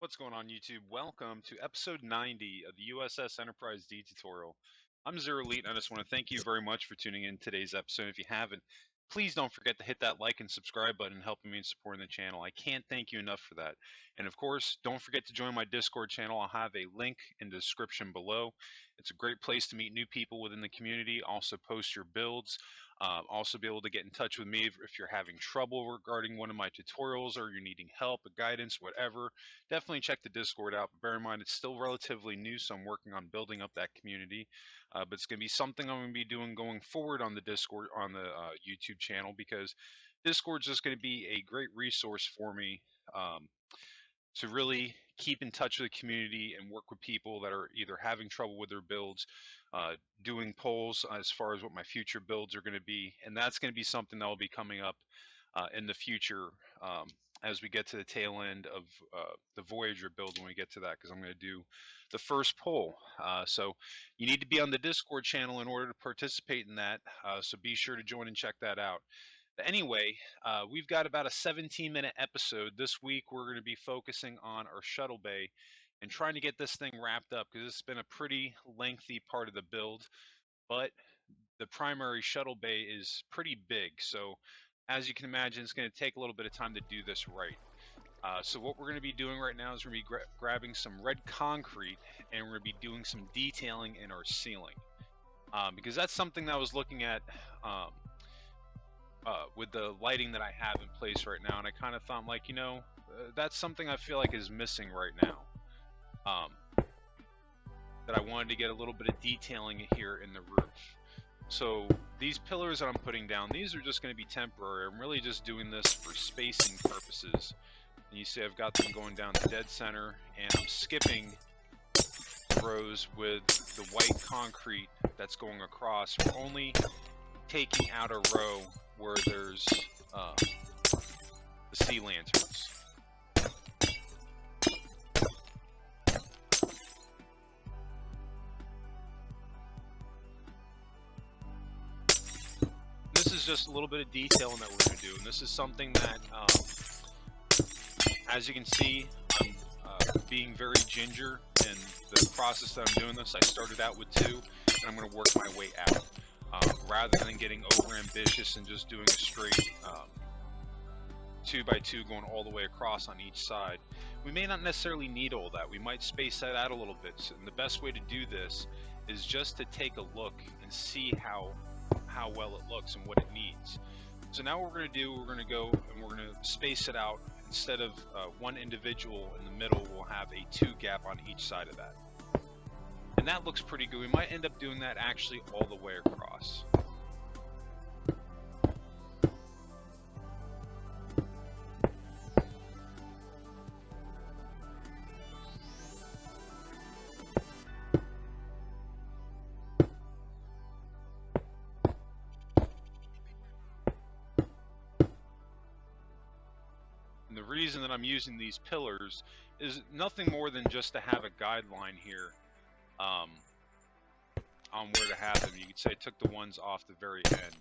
What's going on YouTube? Welcome to episode 90 of the U.S.S. Enterprise D tutorial. I'm Zero Elite, and I just want to thank you very much for tuning in today's episode. If you haven't, please don't forget to hit that like and subscribe button helping me in supporting the channel. I can't thank you enough for that. And of course, don't forget to join my Discord channel. I'll have a link in the description below. It's a great place to meet new people within the community. Also post your builds. Also be able to get in touch with me if you're having trouble regarding one of my tutorials or you're needing help, guidance, whatever. Definitely check the Discord out. But bear in mind, it's still relatively new, so I'm working on building up that community. But it's going to be something I'm going to be doing going forward on the Discord, on the YouTube channel, because Discord's just going to be a great resource for me to really keep in touch with the community and work with people that are either having trouble with their builds, doing polls as far as what my future builds are going to be. And that's going to be something that will be coming up in the future as we get to the tail end of the Voyager build when we get to that, because I'm going to do the first poll. So you need to be on the Discord channel in order to participate in that. So be sure to join and check that out. But anyway, we've got about a 17-minute episode. This week we're going to be focusing on our shuttle bay and trying to get this thing wrapped up, because it's been a pretty lengthy part of the build, but the primary shuttle bay is pretty big. So as you can imagine, it's going to take a little bit of time to do this right. So what we're going to be doing right now is we're going to be grabbing some red concrete and we're going to be doing some detailing in our ceiling. Because that's something that I was looking at with the lighting that I have in place right now, and I kind of thought, like, that's something I feel like is missing right now. That I wanted to get a little bit of detailing here in the roof. So these pillars that I'm putting down, these are just going to be temporary. I'm really just doing this for spacing purposes. And you see I've got them going down to dead center, and I'm skipping rows with the white concrete that's going across. We're only taking out a row where there's the sea lanterns. This is just a little bit of detailing that we're going to do, and this is something that, as you can see, I'm being very ginger in the process that I'm doing this. I started out with 2, and I'm going to work my way out. Rather than getting over ambitious and just doing a straight 2x2 going all the way across on each side. We may not necessarily need all that. We might space that out a little bit. And the best way to do this is just to take a look and see how well it looks and what it needs. So now what we're going to do, we're going to go and we're going to space it out. Instead of one individual in the middle, we'll have a 2 gap on each side of that. And that looks pretty good. We might end up doing that actually all the way across. And the reason that I'm using these pillars is nothing more than just to have a guideline here on where to have them. You could say I took the ones off the very end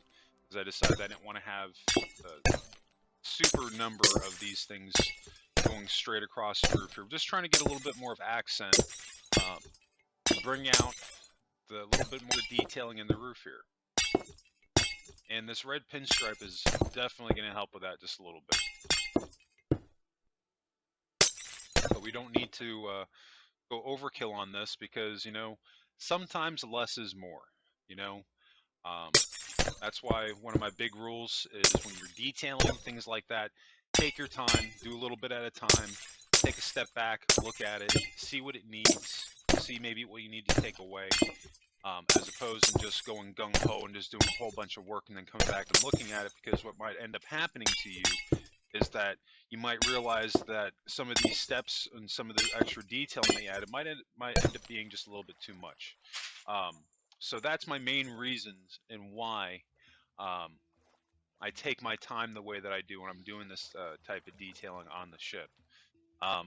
because I decided I didn't want to have a super number of these things going straight across the roof here. We're just trying to get a little bit more of accent to bring out the little bit more detailing in the roof here. And this red pinstripe is definitely going to help with that just a little bit. But we don't need to go overkill on this because, sometimes less is more, That's why one of my big rules is when you're detailing things like that, take your time, do a little bit at a time, take a step back, look at it, see what it needs, see maybe what you need to take away, as opposed to just going gung-ho and just doing a whole bunch of work and then coming back and looking at it, because what might end up happening to you is that you might realize that some of these steps and some of the extra detailing they added might end up being just a little bit too much. So that's my main reasons and why I take my time the way that I do when I'm doing this type of detailing on the ship.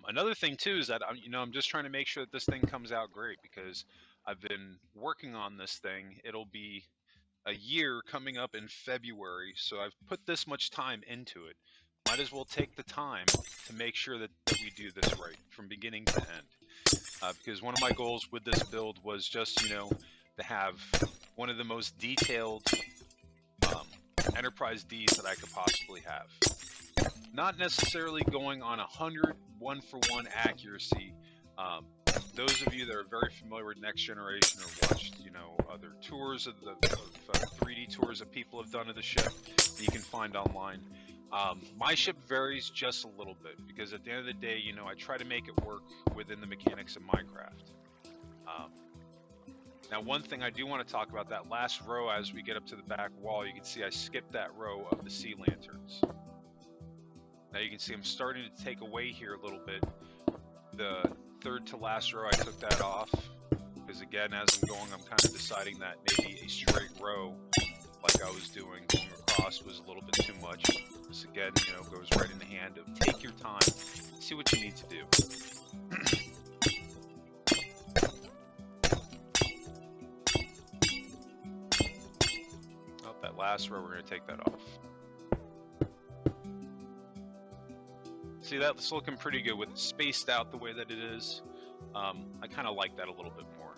Another thing too is that I'm just trying to make sure that this thing comes out great, because I've been working on this thing. It'll be a year coming up in February, so I've put this much time into it. might as well take the time to make sure that we do this right from beginning to end. Because one of my goals with this build was just, to have one of the most detailed Enterprise Ds that I could possibly have. Not necessarily going on 100 one-for-one accuracy. Those of you that are very familiar with Next Generation or watched, other tours of 3D tours that people have done of the ship that you can find online. My ship varies just a little bit because at the end of the day, I try to make it work within the mechanics of Minecraft. Now, one thing I do want to talk about, that last row as we get up to the back wall, you can see I skipped that row of the sea lanterns. Now you can see I'm starting to take away here a little bit. The third to last row, I took that off because again, as I'm going, I'm kind of deciding that maybe a straight row, like I was doing, going across was a little bit too much. This again, goes right in the hand of take your time, see what you need to do. Oh, that last row, we're going to take that off. See, that's looking pretty good with it spaced out the way that it is. I kind of like that a little bit more.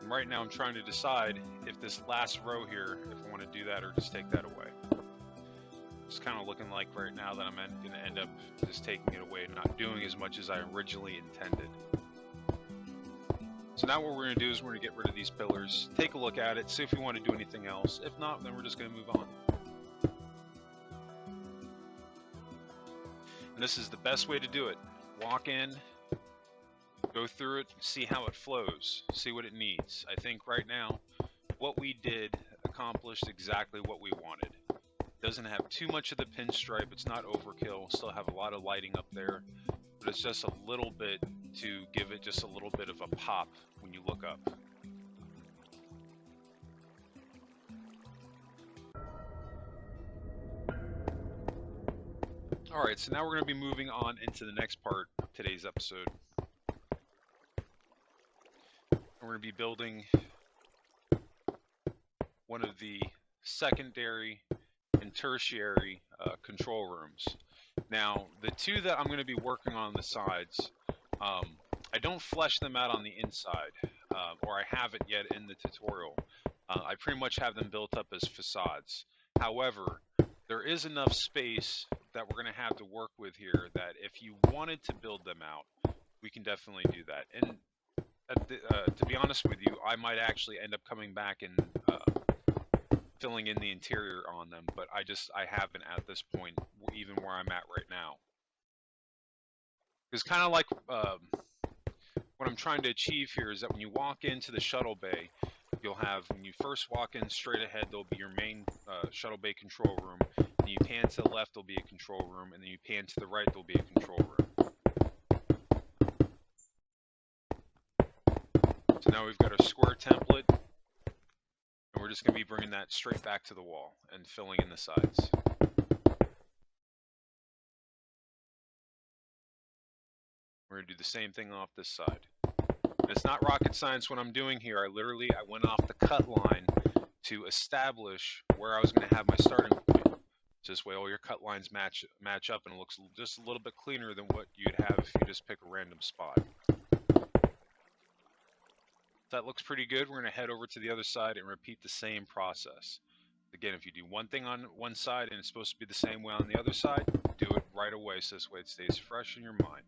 And right now I'm trying to decide if this last row here, if I want to do that or just take that away. It's kind of looking like right now that I'm going to end up just taking it away and not doing as much as I originally intended. So now what we're going to do is we're going to get rid of these pillars, take a look at it, see if we want to do anything else. If not, then we're just going to move on. And this is the best way to do it. Walk in, go through it, see how it flows, see what it needs. I think right now, what we did accomplished exactly what we wanted. Doesn't have too much of the pinstripe, it's not overkill, still have a lot of lighting up there, but it's just a little bit to give it just a little bit of a pop when you look up. Alright, so now we're going to be moving on into the next part of today's episode. We're going to be building one of the secondary and tertiary control rooms. Now, the two that I'm going to be working on the sides, I don't flesh them out on the inside, or I haven't yet in the tutorial. I pretty much have them built up as facades. However, there is enough space that we're going to have to work with here that if you wanted to build them out, we can definitely do that. And to be honest with you, I might actually end up coming back and filling in the interior on them, but I haven't at this point, even where I'm at right now. It's kind of like what I'm trying to achieve here is that when you walk into the shuttle bay, you'll have, when you first walk in straight ahead, there'll be your main shuttle bay control room. Then you pan to the left, there'll be a control room, and then you pan to the right, there'll be a control room. So now we've got our square template, and we're just going to be bringing that straight back to the wall and filling in the sides. We're going to do the same thing off this side. And it's not rocket science what I'm doing here. I went off the cut line to establish where I was going to have my starting point. This way all your cut lines match up, and it looks just a little bit cleaner than what you'd have if you just pick a random spot. That looks pretty good. We're going to head over to the other side and repeat the same process. Again, if you do one thing on one side and it's supposed to be the same way on the other side, do it right away so this way it stays fresh in your mind.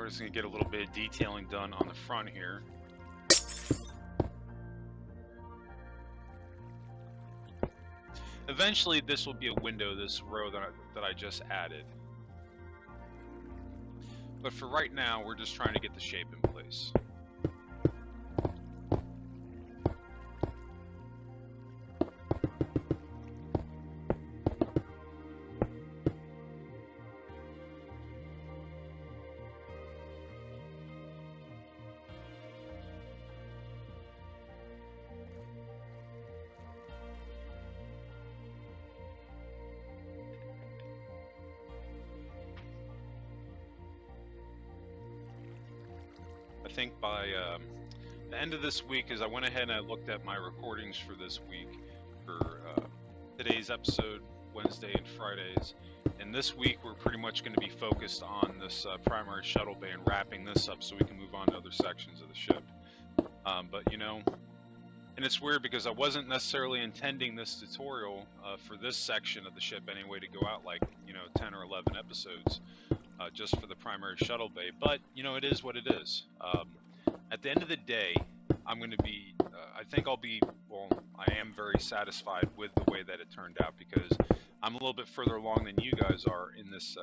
We're just going to get a little bit of detailing done on the front here. Eventually, this will be a window, this row that I just added. But for right now, we're just trying to get the shape in place. I think by the end of this week, as I went ahead and I looked at my recordings for this week, for today's episode, Wednesday and Fridays, and this week we're pretty much going to be focused on this primary shuttle bay and wrapping this up so we can move on to other sections of the ship. But you know, and it's weird because I wasn't necessarily intending this tutorial for this section of the ship anyway to go out like, you know, 10 or 11 episodes. Just for the primary shuttle bay, but you know, it is what it is. At the end of the day, I'm going to be, I think I'll be, well, I am very satisfied with the way that it turned out because I'm a little bit further along than you guys are in this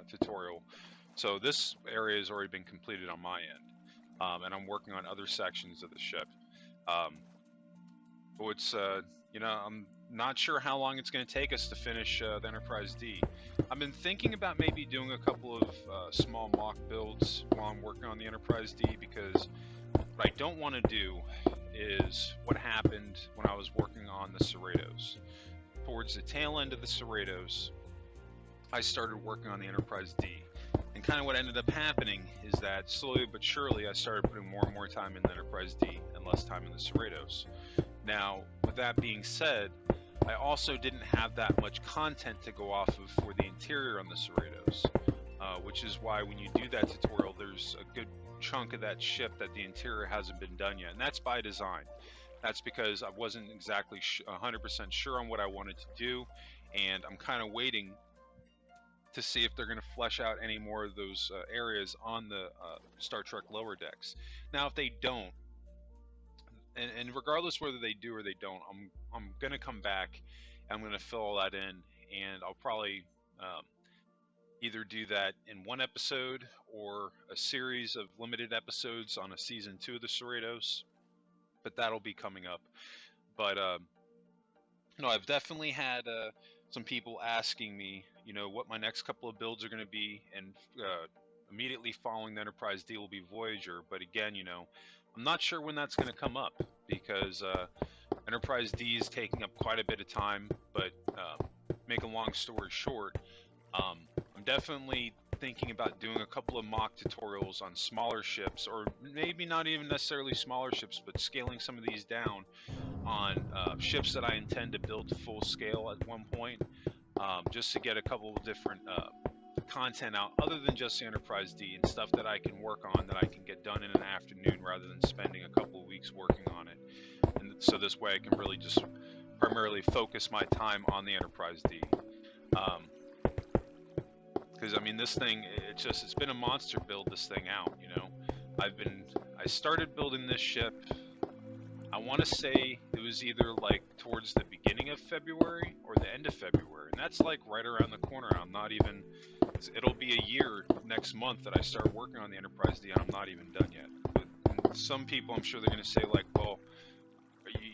tutorial. So this area has already been completed on my end, and I'm working on other sections of the ship. But it's, you know, I'm not sure how long it's going to take us to finish the Enterprise D. I've been thinking about maybe doing a couple of small mock builds while I'm working on the Enterprise D, because what I don't want to do is what happened when I was working on the Cerritos. Towards the tail end of the Cerritos, I started working on the Enterprise D. And kind of what ended up happening is that slowly but surely I started putting more and more time in the Enterprise D and less time in the Cerritos. Now, with that being said, I also didn't have that much content to go off of for the interior on the Cerritos, which is why when you do that tutorial, there's a good chunk of that ship that the interior hasn't been done yet, and that's by design. That's because I wasn't exactly 100% sure on what I wanted to do, and I'm kind of waiting to see if they're going to flesh out any more of those areas on the Star Trek lower decks. Now, if they don't, and regardless whether they do or they don't, I'm going to come back and I'm going to fill all that in, and I'll probably either do that in one episode or a series of limited episodes on a season 2 of the Cerritos, but that'll be coming up. But no, I've definitely had some people asking me, you know, what my next couple of builds are going to be, and immediately following the Enterprise D will be Voyager. But again, you know, I'm not sure when that's going to come up because Enterprise D is taking up quite a bit of time. But make a long story short, I'm definitely thinking about doing a couple of mock tutorials on smaller ships, or maybe not even necessarily smaller ships, but scaling some of these down on ships that I intend to build to full scale at one point, just to get a couple of different content out other than just the Enterprise D, and stuff that I can work on that I can get done in an afternoon rather than spending a couple of weeks working on it. And so this way I can really just primarily focus my time on the Enterprise D. Because I mean, this thing, it's been a monster build this thing out, you know. I started building this ship, I want to say it was either like towards the beginning of February or the end of February, and that's like right around the corner. I'm not even, it'll be a year next month that I start working on the Enterprise D, and I'm not even done yet. But some people, I'm sure they're going to say like, well,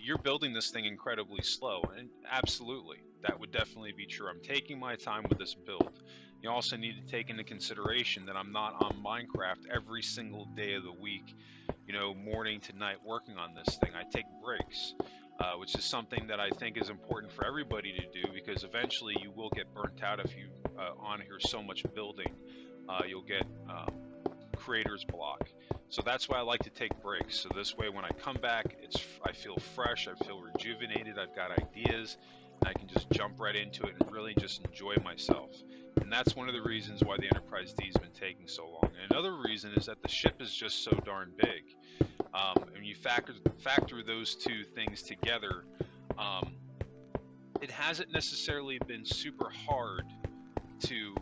you're building this thing incredibly slow, and absolutely, that would definitely be true. I'm taking my time with this build. You also need to take into consideration that I'm not on Minecraft every single day of the week, you know, morning to night working on this thing. I take breaks, which is something that I think is important for everybody to do, because eventually you will get burnt out if you on here so much building. You'll get creator's block. So that's why I like to take breaks. So this way when I come back, I feel fresh, I feel rejuvenated, I've got ideas, and I can just jump right into it and really just enjoy myself. And that's one of the reasons why the Enterprise D has been taking so long. And another reason is that the ship is just so darn big. And you factor those two things together, it hasn't necessarily been super hard to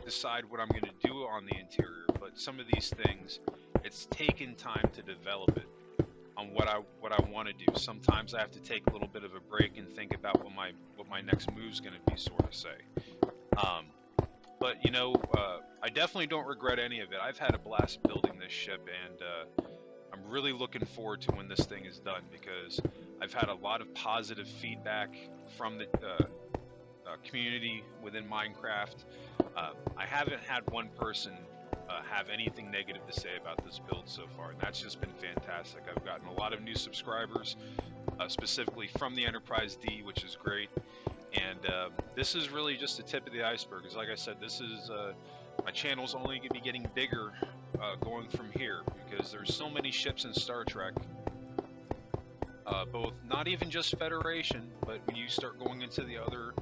decide what I'm going to do on the interior, but some of these things, it's taken time to develop it on what I want to do. Sometimes I have to take a little bit of a break and think about what my next move's going to be, sort of say. Um, but I definitely don't regret any of it. I've had a blast building this ship, and I'm really looking forward to when this thing is done, because I've had a lot of positive feedback from the community within Minecraft. I haven't had one person have anything negative to say about this build so far, and that's just been fantastic. I've gotten a lot of new subscribers, specifically from the Enterprise D, which is great. And this is really just the tip of the iceberg. Because like I said, this is my channel's only going to be getting bigger going from here, because there's so many ships in Star Trek. Both, not even just Federation, but when you start going into the other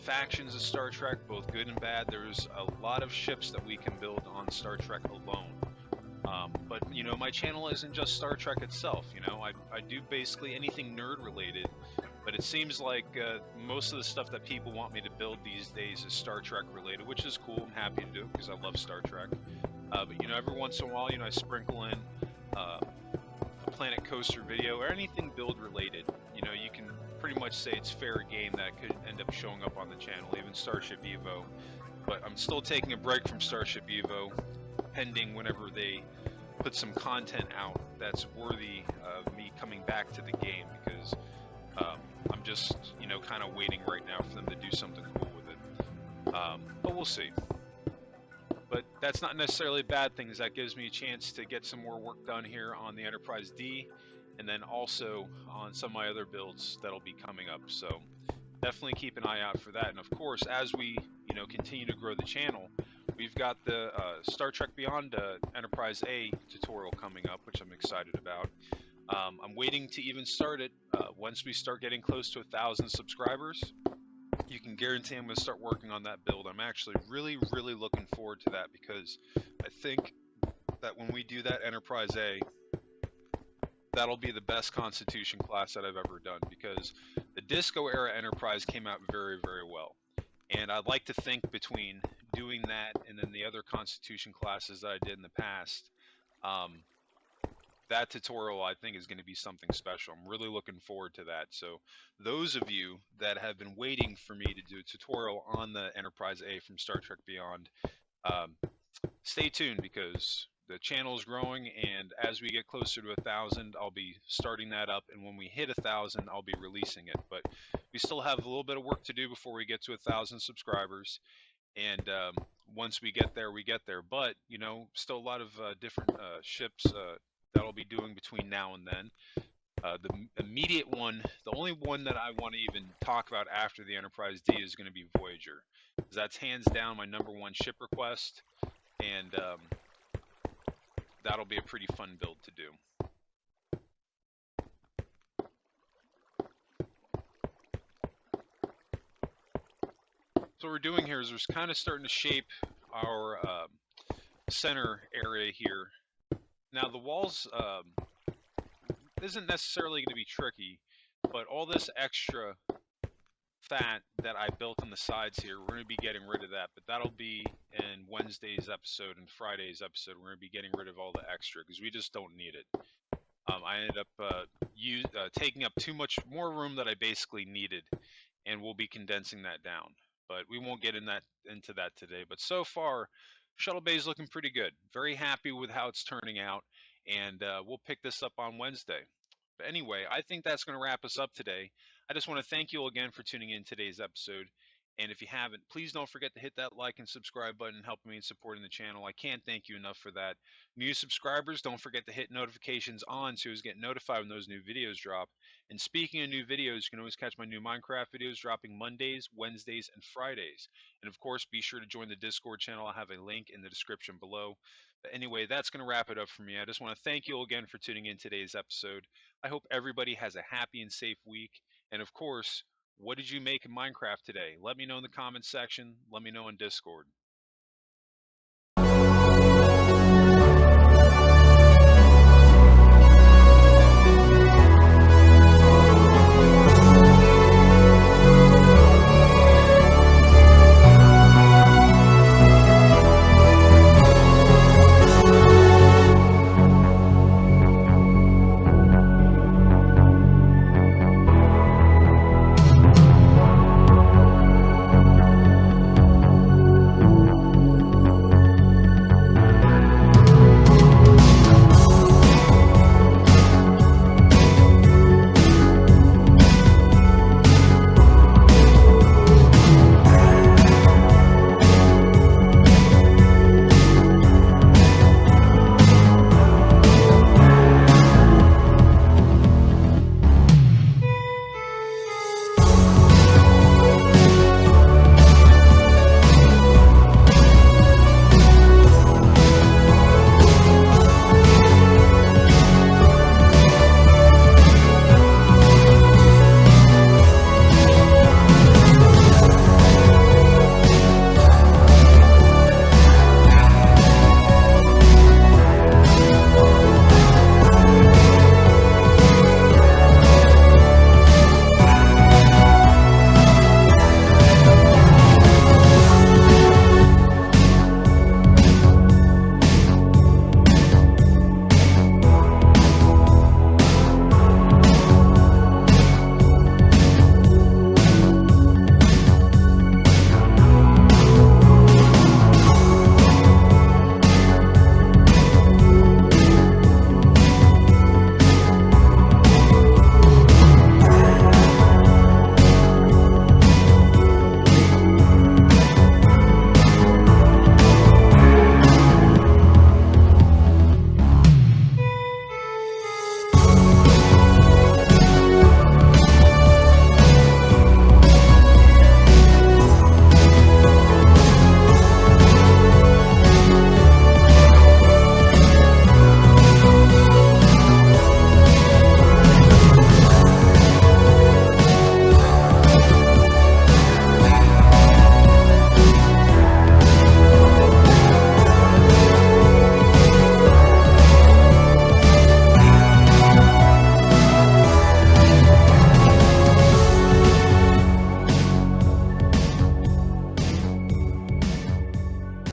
factions of Star Trek, both good and bad, there's a lot of ships that we can build on Star Trek alone. But my channel isn't just Star Trek itself. I do basically anything nerd related, but it seems like most of the stuff that people want me to build these days is Star Trek related, which is cool. I'm happy to do because I love Star Trek. But every once in a while, I sprinkle in a Planet Coaster video or anything build related. You can pretty much say it's fair game that could end up showing up on the channel, even Starship Evo. But I'm still taking a break from Starship Evo, pending whenever they put some content out that's worthy of me coming back to the game, because I'm just, kind of waiting right now for them to do something cool with it. But we'll see. But that's not necessarily a bad thing, as that gives me a chance to get some more work done here on the Enterprise D, and then also on some of my other builds that'll be coming up. So definitely keep an eye out for that. And of course, as we continue to grow the channel, we've got the Star Trek Beyond Enterprise A tutorial coming up, which I'm excited about. I'm waiting to even start it. Once we start getting close to 1,000 subscribers, you can guarantee I'm going to start working on that build. I'm actually really, really looking forward to that, because I think that when we do that Enterprise A, that'll be the best Constitution class that I've ever done, because the Disco era Enterprise came out very, very well. And I'd like to think between doing that and then the other Constitution classes that I did in the past, that tutorial I think is going to be something special. I'm really looking forward to that. So those of you that have been waiting for me to do a tutorial on the Enterprise A from Star Trek Beyond, stay tuned, because the channel is growing, and as we get closer to 1,000, I'll be starting that up, and when we hit 1,000, I'll be releasing it. But we still have a little bit of work to do before we get to 1,000 subscribers, and once we get there, we get there. But still a lot of different ships that I'll be doing between now and then. The immediate one, the only one that I want to even talk about after the Enterprise D, is going to be Voyager, because that's hands down my #1 ship request, and that'll be a pretty fun build to do. So what we're doing here is we're kind of starting to shape our center area here. Now the walls isn't necessarily going to be tricky, but all this extra fat that I built on the sides here, we're going to be getting rid of that, but that'll be in Wednesday's episode and Friday's episode. We're going to be getting rid of all the extra, because we just don't need it. I ended up taking up too much more room that I basically needed, and we'll be condensing that down. But we won't get into that today. But so far, Shuttle Bay is looking pretty good. Very happy with how it's turning out, and we'll pick this up on Wednesday. But anyway, I think that's going to wrap us up today. I just want to thank you all again for tuning in today's episode. And if you haven't, please don't forget to hit that like and subscribe button, helping me in supporting the channel. I can't thank you enough for that. New subscribers, don't forget to hit notifications on so you get notified when those new videos drop. And speaking of new videos, you can always catch my new Minecraft videos dropping Mondays, Wednesdays, and Fridays. And of course, be sure to join the Discord channel. I have a link in the description below. But anyway, that's going to wrap it up for me. I just want to thank you all again for tuning in today's episode. I hope everybody has a happy and safe week. And of course, what did you make in Minecraft today? Let me know in the comments section. Let me know in Discord.